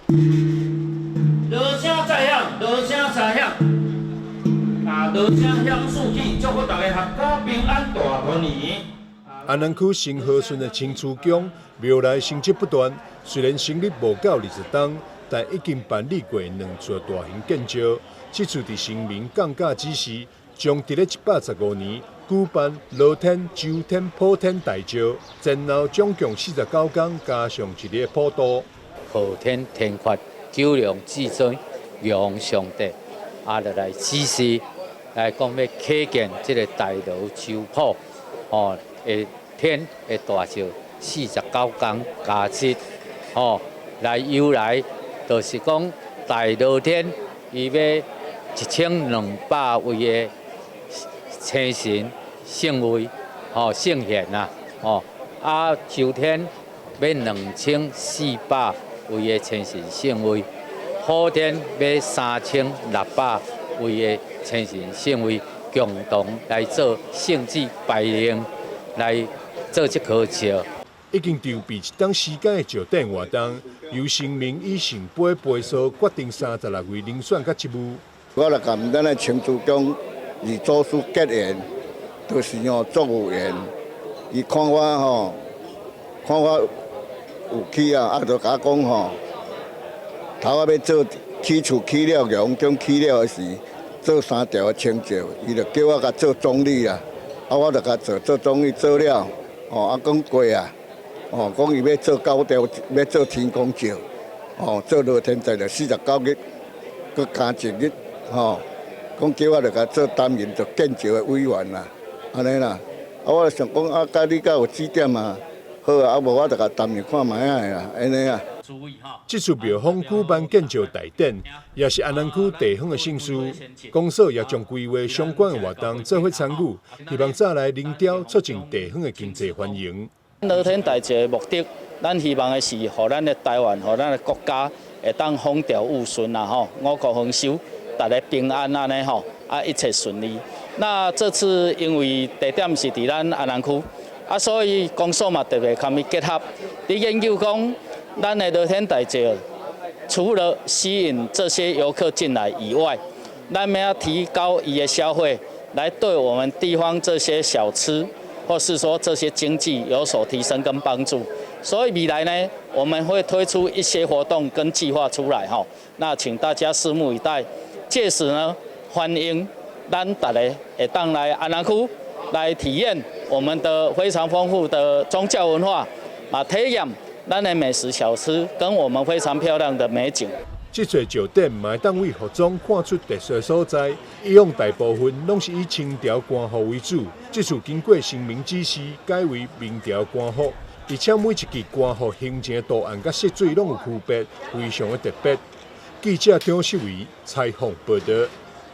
锣声在响，锣声在响，锣声响四起，祝福大家阖家平安大团圆。安南区新和顺的青厝宫庙内成绩不断，虽然成立无到20天，但已经办理过2座大型建造。这次伫新民降价指示，将伫咧115年举办乐天、周天、普天大醮，前后总共49天，加上一个普渡。昊天天法，九龙至尊，玉上帝，就来指示来讲要启建这个大罗周普，的天的大醮49天加7，来由来就是讲大罗天伊要1200位的青神圣位，圣贤周天要2400位的青神圣位，普天要3600位的青神圣位，共同来做圣旨拜灵，来做这颗石。已经筹备1档时间的石顶活动，由新民以圣杯杯数决定36位遴选甲职务。我来甲咱的青厝宫二祖师结缘，就是足有缘。伊看我有起就甲我讲头要做起厝起了，阳中起了的时，做3条的青石，伊就叫我甲做总理啦。我就甲做总理做了，讲过讲伊要做9条，要做天公石，做乐天在就49日，佮加1日，讲叫我就甲做担任做建造的委员啦，安尼啦。我想讲甲你有指点好无我就甲担任看卖啦，安尼啊。这次庙方举办建造大典，也是安南区地方的盛事。公所也将规划相关的活动做伙参与，希望再来领调，促进地方的经济繁荣。乐天大醮的目的，咱希望的是，让咱的台湾、让咱的国家会当风调雨顺五谷丰收，大家平安安尼一切顺利。那这次因为地点是伫咱安南区，所以公所嘛特别甲伊结合，伫研究讲，咱的乐天大醮除了吸引这些游客进来以外，咱们要提高伊的消费，来对我们地方这些小吃，或是说这些经济有所提升跟帮助。所以未来呢，我们会推出一些活动跟计划出来那请大家拭目以待。届时呢，欢迎咱大家会当来安南区来体验我们的非常丰富的宗教文化，体验咱的美食小吃跟我们非常漂亮的美景。这座石顶嘛会当为服装看出特殊所在，以往大部分拢是以青条官服为主，这次经过新民指示，改为明条官服，而且每一件官服形成的图案甲色水拢有区别，非常的特别。记者张秀维采访报道。